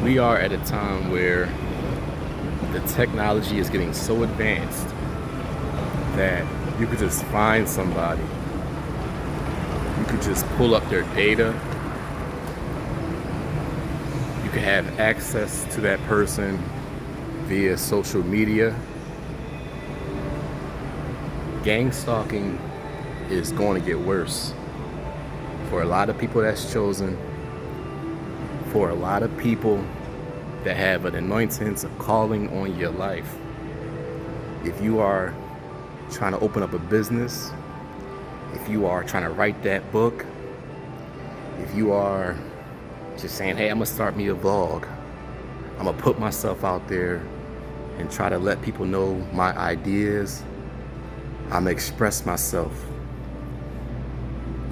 We are at a time where the technology is getting so advanced that you could just find somebody. You could just pull up their data. You could have access to that person via social media. Gang stalking is going to get worse. For a lot of people that's chosen, for a lot of people that have an anointing, a calling on your life. If you are trying to open up a business, if you are trying to write that book, if you are just saying, hey, I'm gonna start me a vlog, I'm gonna put myself out there and try to let people know my ideas, I'm gonna express myself,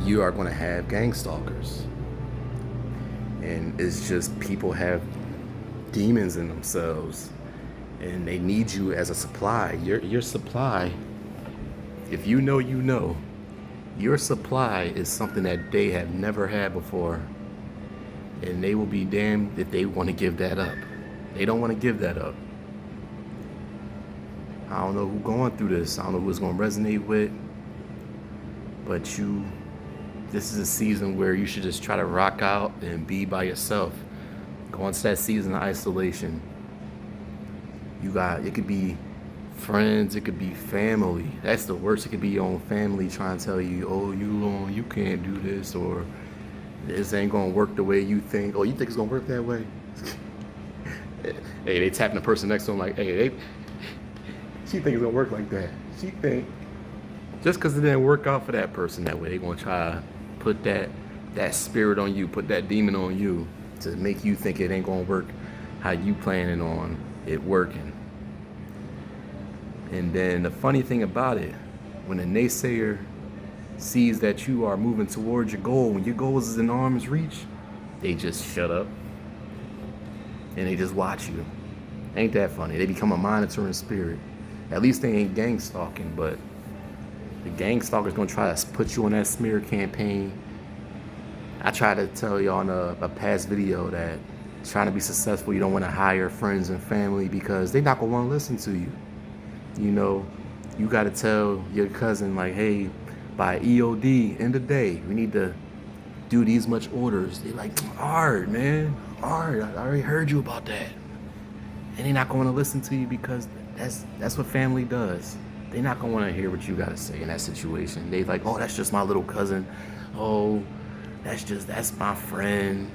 you are gonna have gang stalkers. And it's just people have demons in themselves and they need you as a supply. Your supply, if you know, your supply is something that they have never had before, and they will be damned if they want to give that up. They don't want to give that up. I don't know who's going through this. I don't know who it's going to resonate with, but this is a season where you should just try to rock out and be by yourself. Go into that season of isolation. It could be friends, it could be family. That's the worst. It could be your own family trying to tell you, oh, you can't do this, or this ain't gonna work the way you think. Oh, you think it's gonna work that way? Hey, they tapping the person next to them like, hey, she think it's gonna work like that. She think just because it didn't work out for that person that way, they gonna try to put that spirit on you, put that demon on you to make you think it ain't gonna work how you planning on it working. And then the funny thing about it, when a naysayer sees that you are moving towards your goal, when your goal is in arm's reach, they just shut up and they just watch you. Ain't that funny? They become a monitoring spirit. At least they ain't gang stalking, but the gang stalker's gonna try to put you on that smear campaign. I tried to tell you on a past video that trying to be successful, you don't want to hire friends and family because they're not gonna want to listen to you. You know, you got to tell your cousin like, hey, by EOD end of day, we need to do these much orders. They like, alright, man, alright, I already heard you about that. And they're not gonna want to listen to you because that's what family does. They're not gonna want to hear what you gotta say in that situation. They like, oh, that's just my little cousin. Oh, that's my friend.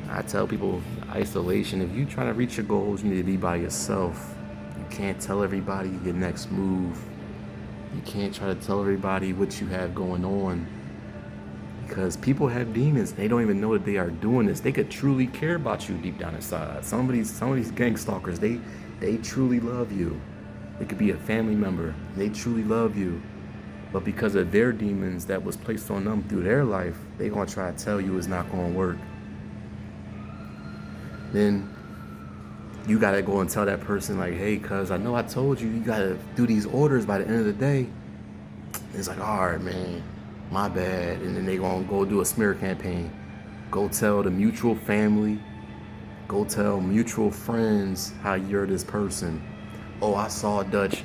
I tell people, isolation, if you're trying to reach your goals, you need to be by yourself. You can't tell everybody your next move. You can't try to tell everybody what you have going on, because people have demons. They don't even know that they are doing this. They could truly care about you deep down inside. Some of these gang stalkers, they truly love you. It could be a family member. They truly love you. But because of their demons that was placed on them through their life, they're going to try to tell you it's not going to work. Then you got to go and tell that person like, hey, cuz I know I told you got to do these orders by the end of the day. It's like, all right, man, my bad. And then they're going to go do a smear campaign. Go tell the mutual family. Go tell mutual friends how you're this person. Oh, I saw Dutch.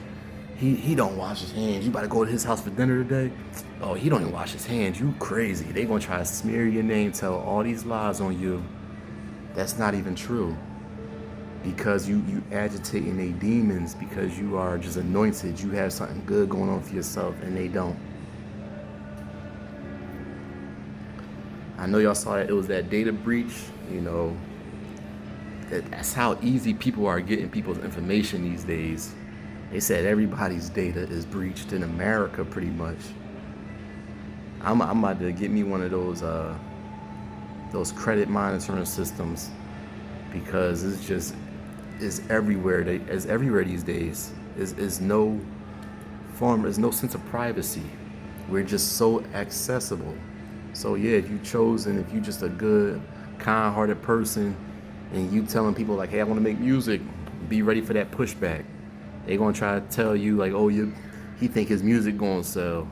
He don't wash his hands. You about to go to his house for dinner today? Oh, he don't even wash his hands. You crazy. They gonna try to smear your name, tell all these lies on you. That's not even true. Because you agitating their demons because you are just anointed. You have something good going on for yourself and they don't. I know y'all saw that it was that data breach, you know. That's how easy people are getting people's information these days. They said everybody's data is breached in America pretty much. I'm about to get me one of those credit monitoring systems, because it's everywhere. It's everywhere these days. There's no sense of privacy. We're just so accessible. So yeah, if you just a good, kind-hearted person, and you telling people like, hey, I want to make music, be ready for that pushback. They gonna try to tell you like, oh, he think his music gonna sell.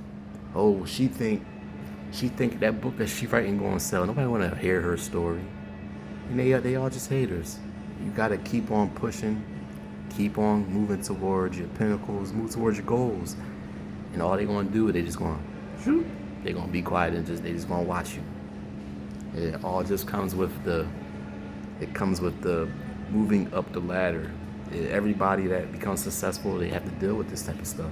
Oh, she think that book that she writing gonna sell. Nobody wanna hear her story. And they all just haters. You gotta keep on pushing, keep on moving towards your pinnacles, move towards your goals. And all they gonna do is they just gonna shoot. They gonna be quiet and they just gonna watch you. It all just comes with the moving up the ladder. Everybody that becomes successful, they have to deal with this type of stuff.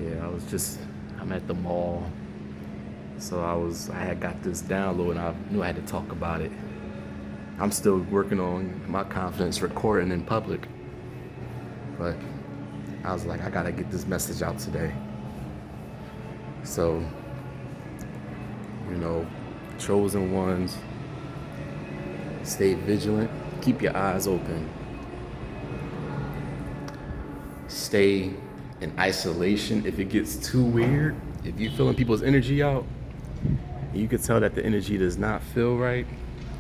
Yeah, I'm at the mall. So I had got this download and I knew I had to talk about it. I'm still working on my confidence recording in public. But I was like, I gotta get this message out today. So, chosen ones, stay vigilant, keep your eyes open. Stay in isolation if it gets too weird. If you're feeling people's energy out, you can tell that the energy does not feel right,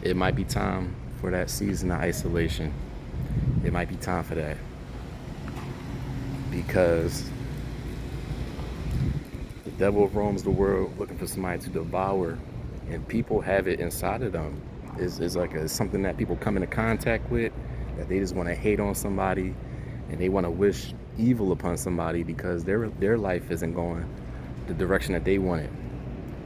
it might be time for that season of isolation. It might be time for that. Because the devil roams the world looking for somebody to devour, and people have it inside of them. It's something that people come into contact with, that they just want to hate on somebody, and they want to wish evil upon somebody because their life isn't going the direction that they wanted.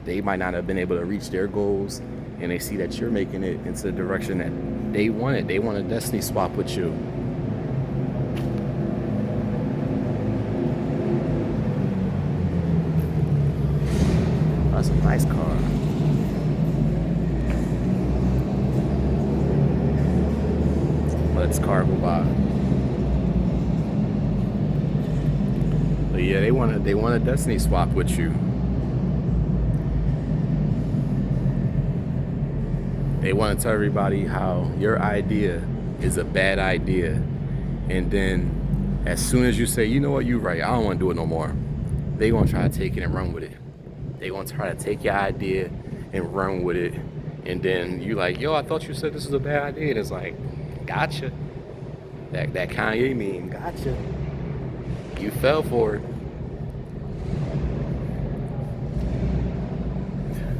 They might not have been able to reach their goals, and they see that you're making it into the direction that they wanted. They want a destiny swap with you. That's a nice car. Let's car go by. But yeah, they want a destiny swap with you. They want to tell everybody how your idea is a bad idea, and then as soon as you say, you know what, you're right, I don't want to do it no more, they gonna try to take it and run with it. They gonna try to take your idea and run with it, and then you like, yo, I thought you said this was a bad idea, and it's like, gotcha. That Kanye meme, gotcha. You fell for it.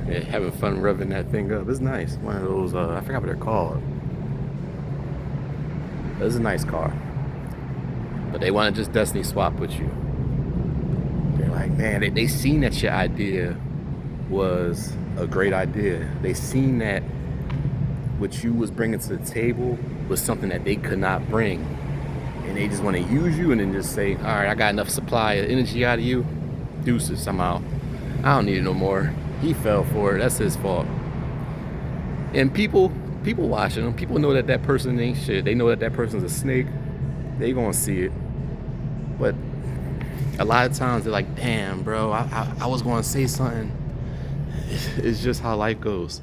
Yeah, having fun revving that thing up. It's nice. One of those, I forgot what they're called. It's a nice car. But they want to just destiny swap with you. They're like, man, they seen that your idea was a great idea. They seen that what you was bringing to the table was something that they could not bring. And they just want to use you and then just say, all right, I got enough supply of energy out of you. Deuces, somehow. I don't need it no more. He fell for it. That's his fault. And people watching them, people know that person ain't shit. They know that person's a snake. They gonna see it. But a lot of times they're like, damn, bro, I was gonna say something. It's just how life goes.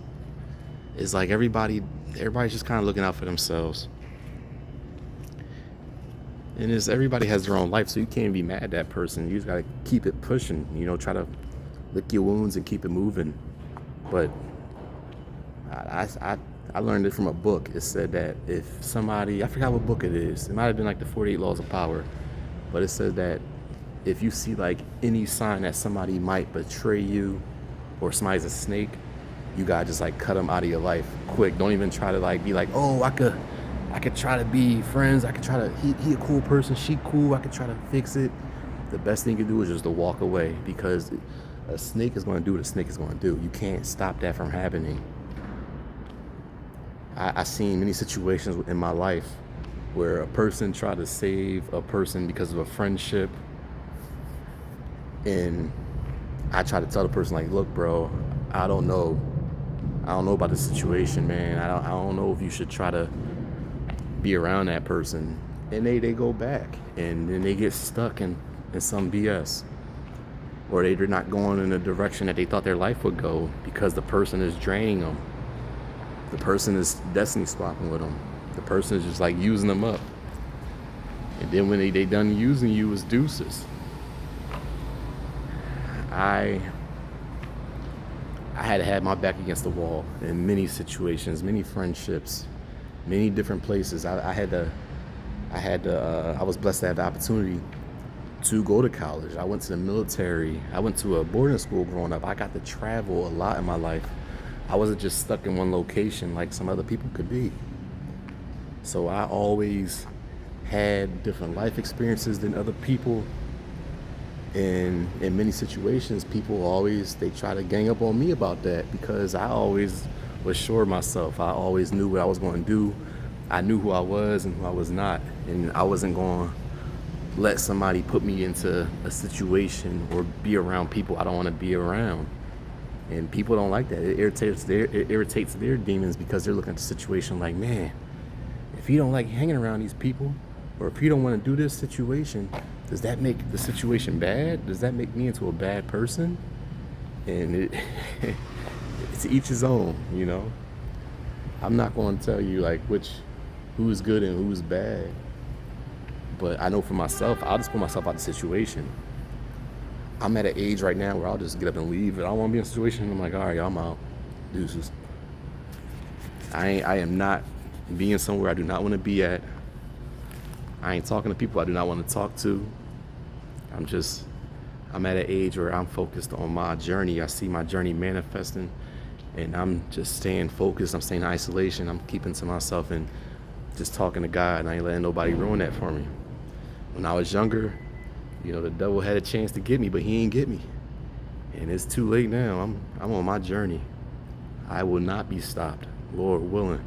It's like everybody's just kind of looking out for themselves. And everybody has their own life, so you can't be mad at that person. You just gotta keep it pushing. Try to lick your wounds and keep it moving. But I learned it from a book. It said that if somebody, I forgot what book it is. It might have been like the 48 Laws of Power. But it said that if you see like any sign that somebody might betray you or somebody's a snake, you gotta just like cut them out of your life quick. Don't even try to like be like, oh, I could try to be friends. I could try to, he a cool person, she cool. I could try to fix it. The best thing you can do is just to walk away, because a snake is going to do what a snake is going to do. You can't stop that from happening. I've seen many situations in my life where a person tried to save a person because of a friendship, and I try to tell the person like, look, bro, I don't know about the situation, man. I don't know if you should try to be around that person. And they go back, and then they get stuck in some BS. Or they're not going in the direction that they thought their life would go because the person is draining them. The person is destiny swapping with them. The person is just like using them up. And then when they done using you, it's deuces. I had to have my back against the wall in many situations, many friendships, many different places. I was blessed to have the opportunity to go to college. I went to the military. I went to a boarding school growing up. I got to travel a lot in my life. I wasn't just stuck in one location like some other people could be. So I always had different life experiences than other people. And in many situations, people they try to gang up on me about that because I always was sure of myself. I always knew what I was going to do. I knew who I was and who I was not. And I wasn't going to let somebody put me into a situation or be around people I don't want to be around. And people don't like that. It irritates their demons because they're looking at the situation like, man, if you don't like hanging around these people, or if you don't want to do this situation, does that make the situation bad? Does that make me into a bad person? And it's each his own, you know. I'm not going to tell you like who's good and who's bad. But I know for myself, I'll just put myself out of the situation. I'm at an age right now where I'll just get up and leave. If I don't want to be in a situation, I'm like, all right, I'm out. Deuces. I am not being somewhere I do not want to be at. I ain't talking to people I do not want to talk to. I'm at an age where I'm focused on my journey. I see my journey manifesting, and I'm just staying focused. I'm staying in isolation. I'm keeping to myself and just talking to God, and I ain't letting nobody ruin that for me. When I was younger, you know, the devil had a chance to get me, but he ain't get me. And it's too late now. I'm on my journey. I will not be stopped, Lord willing.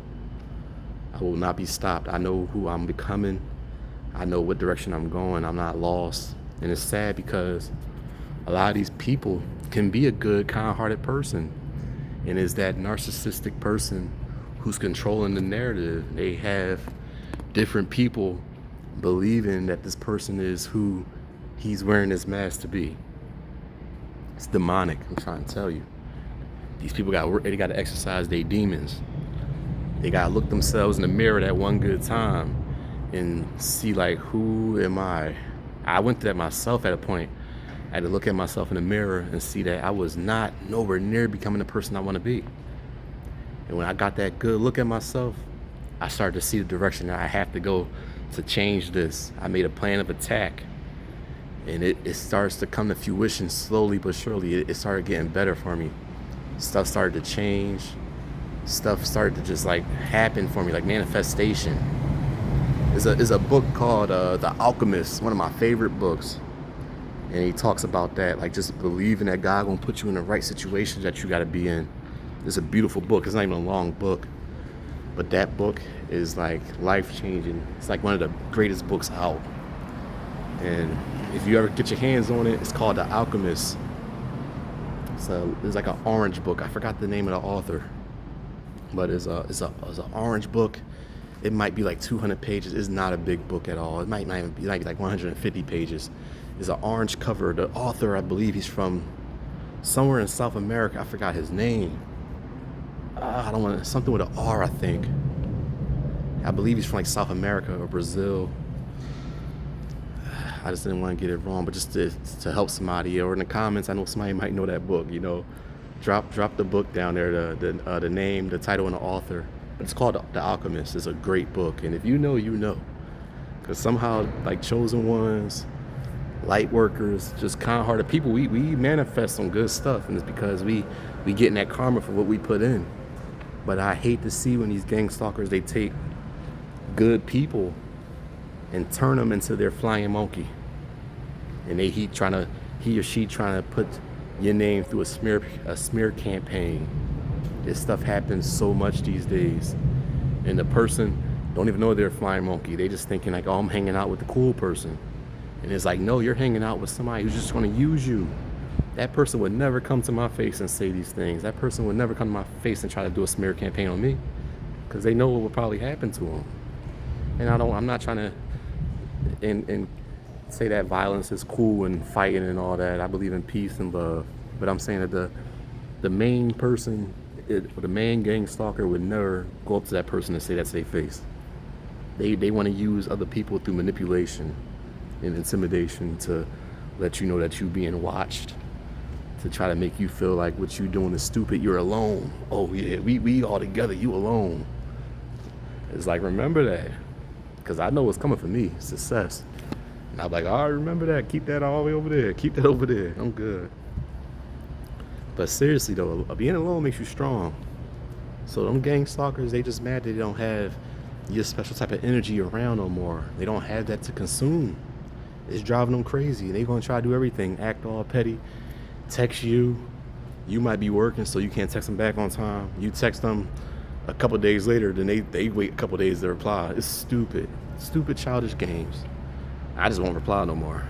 I will not be stopped. I know who I'm becoming. I know what direction I'm going. I'm not lost. And it's sad because a lot of these people can be a good, kind-hearted person. And is that narcissistic person who's controlling the narrative. They have different people believing that this person is who he's wearing this mask to be. It's demonic, I'm trying to tell you. These people got to exercise their demons. They got to look themselves in the mirror that one good time and see, like, who am I? I went through that myself at a point. I had to look at myself in the mirror and see that I was not nowhere near becoming the person I want to be. And when I got that good look at myself, I started to see the direction that I have to go to change this. I made a plan of attack. And it starts to come to fruition slowly but surely. It started getting better for me. Stuff started to change. Stuff started to just like happen for me, like manifestation. There's a book called The Alchemist, one of my favorite books. And he talks about that, like just believing that God gonna put you in the right situations that you gotta be in. It's a beautiful book. It's not even a long book. But that book is like life-changing. It's like one of the greatest books out. And if you ever get your hands on it, it's called The Alchemist. So it's like an orange book. I forgot the name of the author. But it's an orange book. It might be like 200 pages. It's not a big book at all. It might not even be like 150 pages. It's an orange cover. The author, I believe he's from somewhere in South America. I forgot his name. I don't want something with an R, I think. I believe he's from like South America or Brazil. I just didn't want to get it wrong, but just to help somebody, or in the comments, I know somebody might know that book. You know, drop the book down there, the name, the title, and the author. But it's called The Alchemist. It's a great book, and if you know, you know, because somehow, like chosen ones, light workers, just kind-hearted people, we manifest some good stuff, and it's because we getting that karma for what we put in. But I hate to see when these gangstalkers, they take good people and turn them into their flying monkey, and he or she trying to put your name through a smear campaign. This stuff happens so much these days, and the person don't even know they're a flying monkey. They just thinking like, oh, I'm hanging out with the cool person, and it's like, no, you're hanging out with somebody who's just going to use you. That person would never come to my face and say these things. That person would never come to my face and try to do a smear campaign on me, because they know what will probably happen to them. And I'm not trying to and say that violence is cool and fighting and all that. I believe in peace and love, but I'm saying that the main person, the main gang stalker would never go up to that person and say that to their face. They want to use other people through manipulation and intimidation to let you know that you're being watched, to try to make you feel like what you're doing is stupid. You're alone. Oh yeah, we all together. You alone. It's like, remember that, because I know what's coming for me. Success. I'm like, oh, remember that. Keep that all the way over there. Keep that over there. I'm good. But seriously though, being alone makes you strong. So them gang stalkers, they just mad that they don't have your special type of energy around no more. They don't have that to consume. It's driving them crazy. They gonna try to do everything, act all petty, text you. You might be working, so you can't text them back on time. You text them a couple days later, then they wait a couple days to reply. It's stupid. Stupid childish games. I just won't reply no more.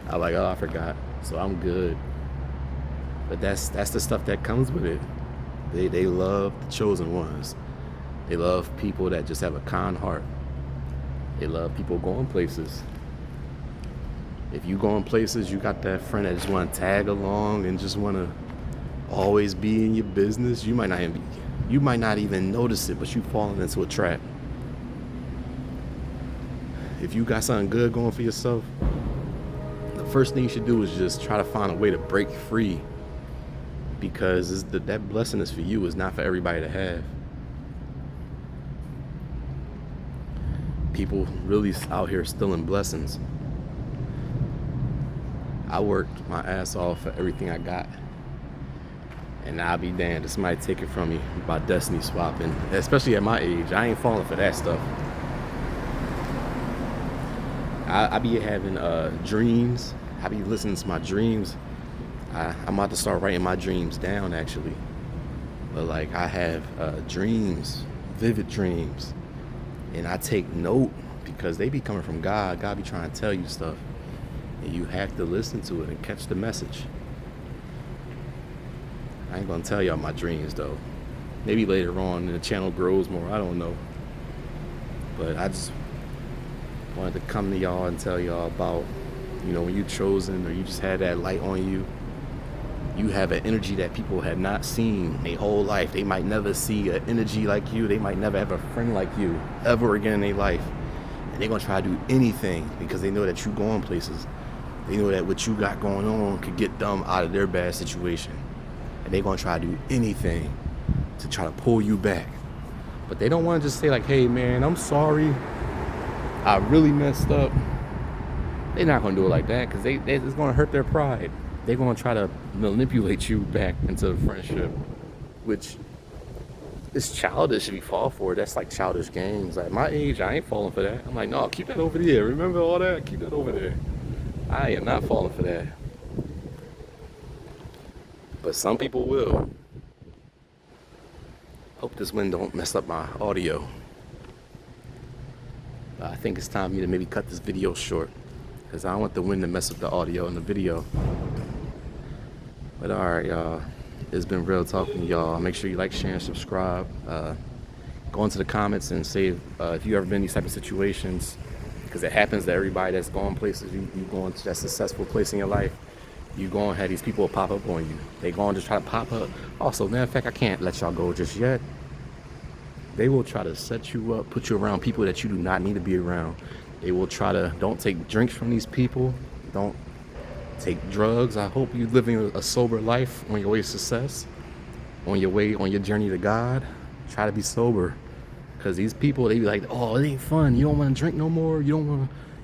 I'm like, oh, I forgot. So I'm good. But that's the stuff that comes with it. They love the chosen ones. They love people that just have a kind heart. They love people going places. If you going places, you got that friend that just want to tag along and just want to always be in your business. You might not even notice it, but you falling into a trap. If you got something good going for yourself, the first thing you should do is just try to find a way to break free, because that blessing is for you. It's not for everybody to have. People really out here stealing blessings. I worked my ass off for everything I got, and I'll be damned if somebody take it from me by destiny swapping. Especially at my age, I ain't falling for that stuff. I be having dreams. I be listening to my dreams. I'm about to start writing my dreams down, actually. But like, I have dreams, vivid dreams, and I take note because they be coming from God. God be trying to tell you stuff, and you have to listen to it and catch the message. I ain't gonna tell y'all my dreams though. Maybe later on, and the channel grows more. I don't know. But I just wanted to come to y'all and tell y'all about, when you're chosen, or you just had that light on you. You have an energy that people have not seen their whole life. They might never see an energy like you. They might never have a friend like you ever again in their life. And they're going to try to do anything because they know that you going places. They know that what you got going on could get them out of their bad situation. And they're going to try to do anything to try to pull you back. But they don't want to just say like, hey man, I'm sorry, I really messed up. They're not going to do it like that because it's going to hurt their pride. They're going to try to manipulate you back into the friendship, which is childish if you fall for it. That's like childish games. At my age, I ain't falling for that. I'm like, no, keep that over there. Remember all that? Keep that over there. I am not falling for that. But some people will. Hope this wind don't mess up my audio. I think it's time for me to maybe cut this video short, because I don't want the wind to mess up the audio in the video. But alright, y'all. It's been real talking to y'all. Make sure you like, share, and subscribe. Go into the comments and say if you ever been in these type of situations, because it happens to everybody that's going places. You going to that successful place in your life, you going to have these people pop up on you. They going to try to pop up. Also, matter of fact, I can't let y'all go just yet. They will try to set you up, put you around people that you do not need to be around. They will try to, don't take drinks from these people. Don't take drugs. I hope you're living a sober life on your way to success, on your journey to God. Try to be sober, because these people, they be like, oh, it ain't fun. You don't want to drink no more. You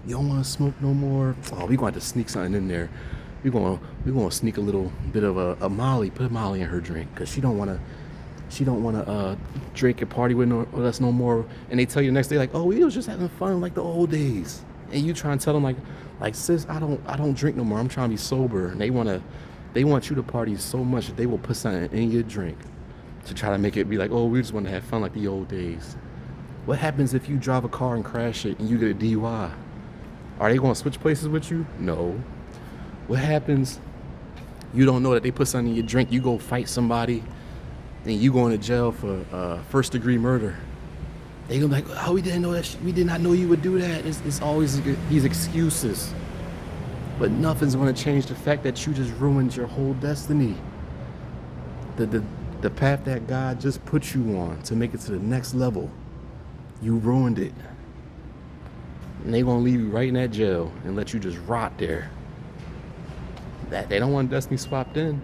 don't want to smoke no more. Oh, we going to have to sneak something in there. We going to sneak a little bit of a Molly. Put a Molly in her drink, because she don't want to drink and party with us no more. And they tell you the next day like, oh, we was just having fun like the old days. And you try and tell them like sis, I don't drink no more. I'm trying to be sober. And they want you to party so much that they will put something in your drink to try to make it be like, oh, we just want to have fun like the old days. What happens if you drive a car and crash it and you get a DUI? Are they going to switch places with you? No. What happens? You don't know that they put something in your drink. You go fight somebody, then you going to jail for first-degree murder. They gonna be like, oh, we didn't know that. We did not know you would do that. It's always these excuses. But nothing's gonna change the fact that you just ruined your whole destiny. The path that God just put you on to make it to the next level, you ruined it. And they gonna leave you right in that jail and let you just rot there. That they don't want destiny swapped in.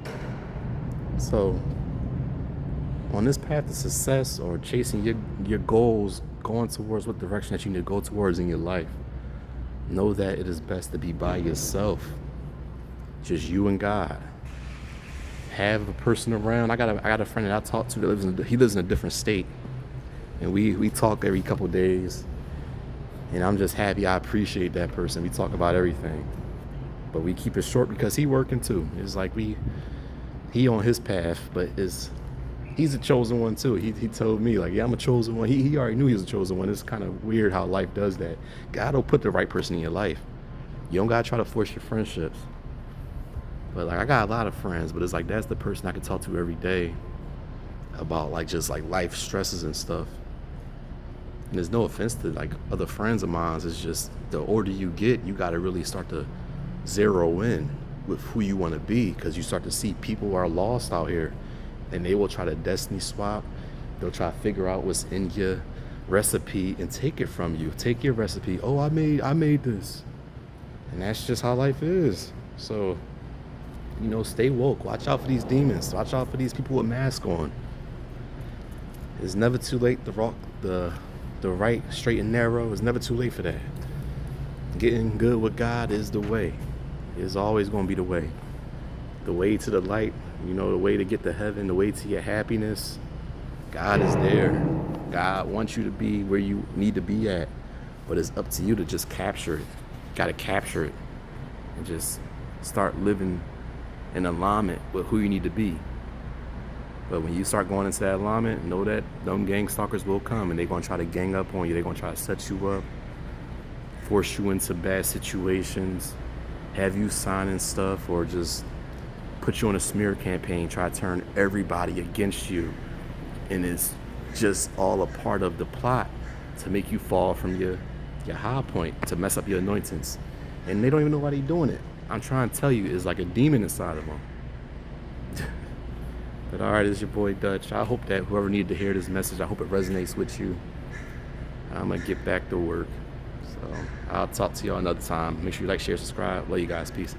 So on this path to success, or chasing your goals, going towards what direction that you need to go towards in your life, Know that it is best to be by yourself. Just you and God. Have a person around. I got a friend that I talk to that lives in a different state. And we talk every couple days. And I'm just happy. I appreciate that person. We talk about everything. But we keep it short because he working too. It's like he on his path, but he's a chosen one too. He told me, like, yeah, I'm a chosen one. He already knew he was a chosen one. It's kind of weird how life does that. God will put the right person in your life. You don't gotta try to force your friendships. But like, I got a lot of friends, but it's like that's the person I can talk to every day about like just like life stresses and stuff. And there's no offense to like other friends of mine. It's just the older you get, you gotta really start to zero in with who you want to be, because you start to see people are lost out here, and they will try to destiny swap. They'll try to figure out what's in your recipe and take it from you. Take your recipe. Oh, I made this, and that's just how life is. So, stay woke. Watch out for these demons. Watch out for these people with masks on. It's never too late to rock the right, straight and narrow. It's never too late for that. Getting good with God is the way. It's always going to be the way. The way to the light, the way to get to heaven, the way to your happiness. God is there. God wants you to be where you need to be at. But it's up to you to just capture it. Got to capture it. And just start living in alignment with who you need to be. But when you start going into that alignment, know that them gangstalkers will come, and they're going to try to gang up on you. They're going to try to set you up, force you into bad situations, have you signing stuff, or just put you on a smear campaign, try to turn everybody against you. And it's just all a part of the plot to make you fall from your high point, to mess up your anointings. And they don't even know why they're doing it. I'm trying to tell you, it's like a demon inside of them. But all right, it's your boy Dutch. I hope that whoever needed to hear this message, I hope it resonates with you. I'm going to get back to work. So I'll talk to y'all another time. Make sure you like, share, subscribe. Love you guys. Peace.